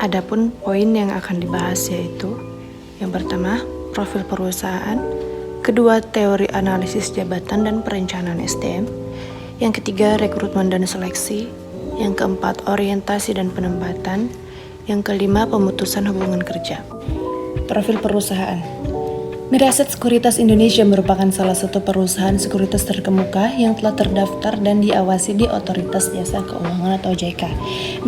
Adapun poin yang akan dibahas yaitu yang pertama, profil perusahaan, kedua, teori analisis jabatan dan perencanaan SDM, yang ketiga, rekrutmen dan seleksi, yang keempat, orientasi dan penempatan, yang kelima, pemutusan hubungan kerja. Profil perusahaan. Miraset Sekuritas Indonesia merupakan salah satu perusahaan sekuritas terkemuka yang telah terdaftar dan diawasi di Otoritas Jasa Keuangan atau OJK.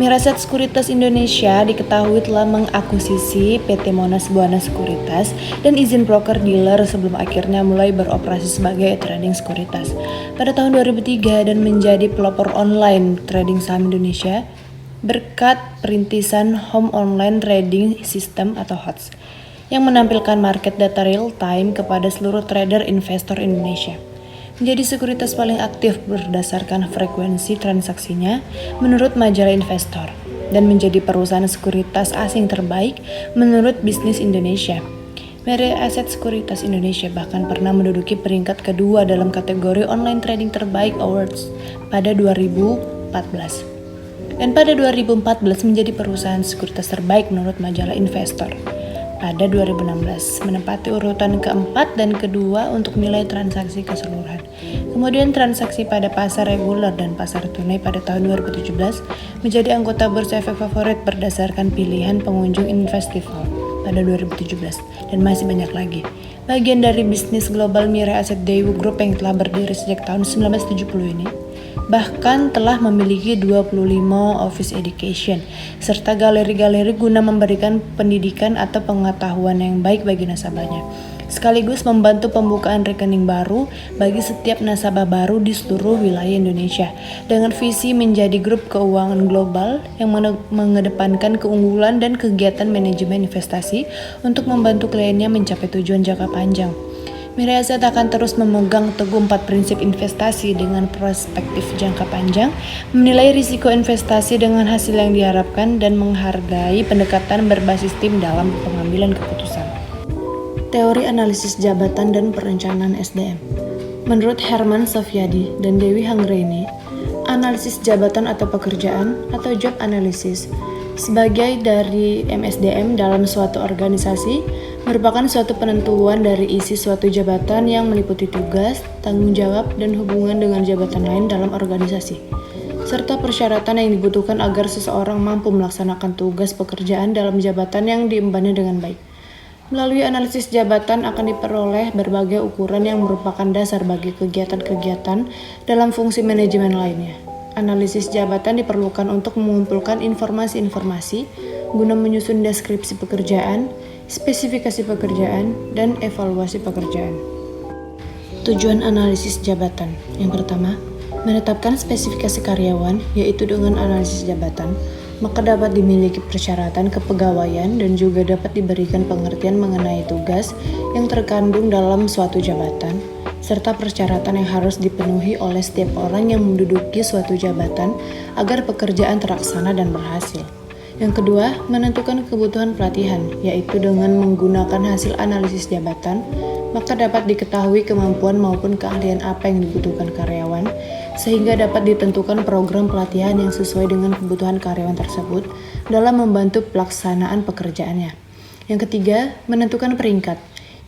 Miraset Sekuritas Indonesia diketahui telah mengakuisisi PT Monas Buana Sekuritas dan izin broker dealer sebelum akhirnya mulai beroperasi sebagai trading sekuritas pada tahun 2003 dan menjadi pelopor online trading saham Indonesia berkat perintisan Home Online Trading System atau HOTS yang menampilkan market data real time kepada seluruh trader investor Indonesia. Menjadi sekuritas paling aktif berdasarkan frekuensi transaksinya menurut majalah investor dan menjadi perusahaan sekuritas asing terbaik menurut Bisnis Indonesia. Miraset Sekuritas Indonesia bahkan pernah menduduki peringkat kedua dalam kategori online trading terbaik awards pada 2014. Dan pada 2014 menjadi perusahaan sekuritas terbaik menurut majalah investor. Pada 2016 menempati urutan keempat dan kedua untuk nilai transaksi keseluruhan. Kemudian transaksi pada pasar reguler dan pasar tunai pada tahun 2017 menjadi anggota Bursa Efek Favorit berdasarkan pilihan pengunjung Investival pada 2017 dan masih banyak lagi. Bagian dari bisnis global Miraset Daewoo Group yang telah berdiri sejak tahun 1970 ini bahkan telah memiliki 25 office education serta galeri-galeri guna memberikan pendidikan atau pengetahuan yang baik bagi nasabahnya, sekaligus membantu pembukaan rekening baru bagi setiap nasabah baru di seluruh wilayah Indonesia dengan visi menjadi grup keuangan global yang mengedepankan keunggulan dan kegiatan manajemen investasi untuk membantu kliennya mencapai tujuan jangka panjang. Miraset akan terus memegang teguh 4 prinsip investasi dengan perspektif jangka panjang, menilai risiko investasi dengan hasil yang diharapkan, dan menghargai pendekatan berbasis tim dalam pengambilan keputusan. Teori analisis jabatan dan perencanaan SDM. Menurut Herman Sofyadi dan Dewi Hanggreni, analisis jabatan atau pekerjaan atau job analysis sebagai dari MSDM dalam suatu organisasi merupakan suatu penentuan dari isi suatu jabatan yang meliputi tugas, tanggung jawab, dan hubungan dengan jabatan lain dalam organisasi, serta persyaratan yang dibutuhkan agar seseorang mampu melaksanakan tugas pekerjaan dalam jabatan yang diembannya dengan baik. Melalui analisis jabatan akan diperoleh berbagai ukuran yang merupakan dasar bagi kegiatan-kegiatan dalam fungsi manajemen lainnya. Analisis jabatan diperlukan untuk mengumpulkan informasi-informasi guna menyusun deskripsi pekerjaan, spesifikasi pekerjaan, dan evaluasi pekerjaan. Tujuan analisis jabatan. Yang pertama, menetapkan spesifikasi karyawan, yaitu dengan analisis jabatan, maka dapat dimiliki persyaratan kepegawaian dan juga dapat diberikan pengertian mengenai tugas yang terkandung dalam suatu jabatan, serta persyaratan yang harus dipenuhi oleh setiap orang yang menduduki suatu jabatan agar pekerjaan terlaksana dan berhasil. Yang kedua, menentukan kebutuhan pelatihan, yaitu dengan menggunakan hasil analisis jabatan, maka dapat diketahui kemampuan maupun keahlian apa yang dibutuhkan karyawan, sehingga dapat ditentukan program pelatihan yang sesuai dengan kebutuhan karyawan tersebut dalam membantu pelaksanaan pekerjaannya. Yang ketiga, menentukan peringkat,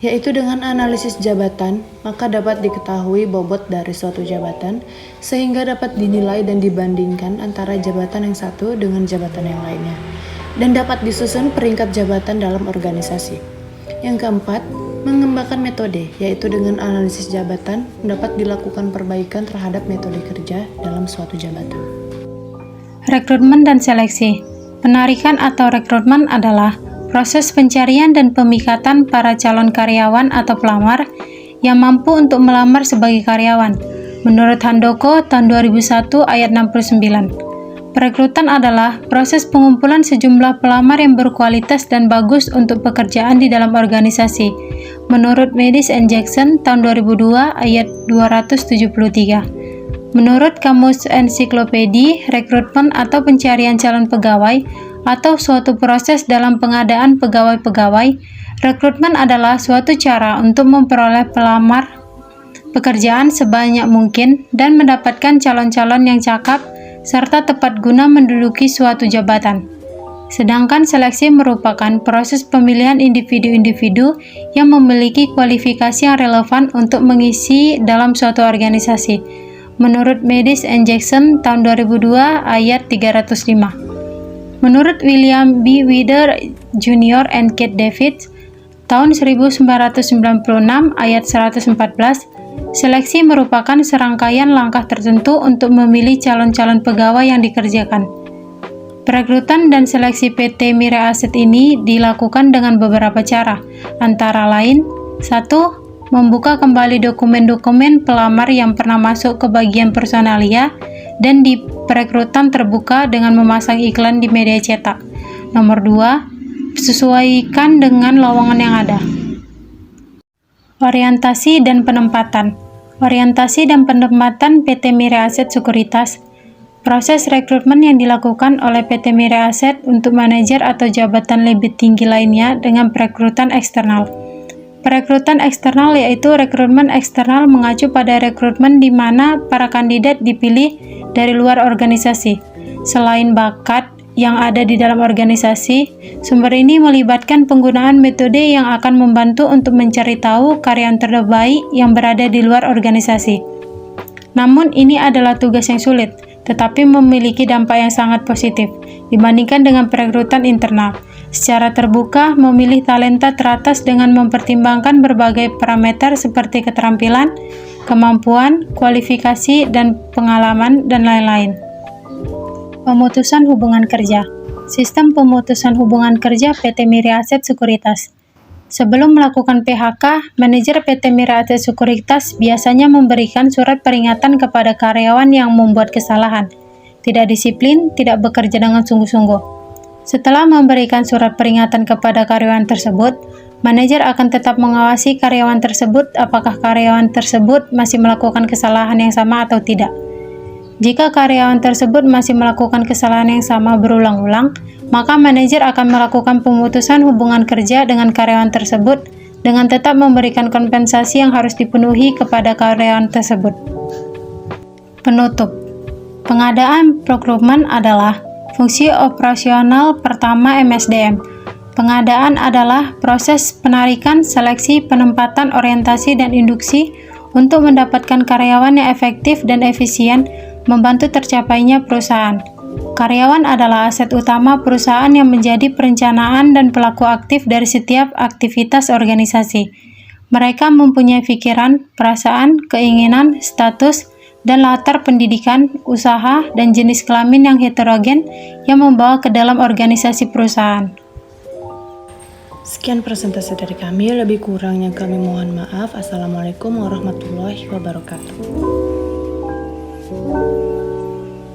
yaitu dengan analisis jabatan, maka dapat diketahui bobot dari suatu jabatan, sehingga dapat dinilai dan dibandingkan antara jabatan yang satu dengan jabatan yang lainnya, dan dapat disusun peringkat jabatan dalam organisasi. Yang keempat, mengembangkan metode, yaitu dengan analisis jabatan, dapat dilakukan perbaikan terhadap metode kerja dalam suatu jabatan. Rekrutmen dan seleksi. Penarikan atau rekrutmen adalah proses pencarian dan pemikatan para calon karyawan atau pelamar yang mampu untuk melamar sebagai karyawan. Menurut Handoko tahun 2001 ayat 69. Perekrutan adalah proses pengumpulan sejumlah pelamar yang berkualitas dan bagus untuk pekerjaan di dalam organisasi. Menurut Meadows and Jackson tahun 2002 ayat 273. Menurut Kamus Ensiklopedi, rekrutmen atau pencarian calon pegawai atau suatu proses dalam pengadaan pegawai-pegawai, rekrutmen adalah suatu cara untuk memperoleh pelamar pekerjaan sebanyak mungkin dan mendapatkan calon-calon yang cakap serta tepat guna menduduki suatu jabatan. Sedangkan seleksi merupakan proses pemilihan individu-individu yang memiliki kualifikasi yang relevan untuk mengisi dalam suatu organisasi. Menurut Meadows and Jackson tahun 2002 ayat 305. Menurut William B. Wider Jr. and Kate Davids tahun 1996 ayat 114, seleksi merupakan serangkaian langkah tertentu untuk memilih calon-calon pegawai yang dikerjakan. Perekrutan dan seleksi PT Mirae Asset ini dilakukan dengan beberapa cara, antara lain 1. Membuka kembali dokumen-dokumen pelamar yang pernah masuk ke bagian personalia dan di perekrutan terbuka dengan memasang iklan di media cetak. Nomor 2. Sesuaikan dengan lowongan yang ada. Orientasi dan penempatan. Orientasi dan penempatan PT Mirae Asset Sekuritas. Proses rekrutmen yang dilakukan oleh PT Mirae Asset untuk manajer atau jabatan lebih tinggi lainnya dengan perekrutan eksternal. Perekrutan eksternal yaitu rekrutmen eksternal mengacu pada rekrutmen di mana para kandidat dipilih dari luar organisasi. Selain bakat yang ada di dalam organisasi, sumber ini melibatkan penggunaan metode yang akan membantu untuk mencari tahu karyawan terbaik yang berada di luar organisasi. Namun ini adalah tugas yang sulit, tetapi memiliki dampak yang sangat positif dibandingkan dengan perekrutan internal. Secara terbuka, memilih talenta teratas dengan mempertimbangkan berbagai parameter seperti keterampilan, kemampuan, kualifikasi, dan pengalaman, dan lain-lain. Pemutusan hubungan kerja. Sistem pemutusan hubungan kerja PT Mirae Asset Sekuritas. Sebelum melakukan PHK, manajer PT Mirae Asset Sekuritas biasanya memberikan surat peringatan kepada karyawan yang membuat kesalahan, tidak disiplin, tidak bekerja dengan sungguh-sungguh. Setelah memberikan surat peringatan kepada karyawan tersebut, manajer akan tetap mengawasi karyawan tersebut apakah karyawan tersebut masih melakukan kesalahan yang sama atau tidak. Jika karyawan tersebut masih melakukan kesalahan yang sama berulang-ulang, maka manajer akan melakukan pemutusan hubungan kerja dengan karyawan tersebut dengan tetap memberikan kompensasi yang harus dipenuhi kepada karyawan tersebut. Penutup. Pengadaan rekrutmen adalah fungsi operasional pertama MSDM. Pengadaan adalah proses penarikan, seleksi, penempatan, orientasi, dan induksi untuk mendapatkan karyawan yang efektif dan efisien, membantu tercapainya perusahaan. Karyawan adalah aset utama perusahaan yang menjadi perencanaan dan pelaku aktif dari setiap aktivitas organisasi. Mereka mempunyai pikiran, perasaan, keinginan, status, dan latar pendidikan, usaha, dan jenis kelamin yang heterogen yang membawa ke dalam organisasi perusahaan. Sekian presentasi dari kami, lebih kurangnya kami mohon maaf. Assalamualaikum warahmatullahi wabarakatuh.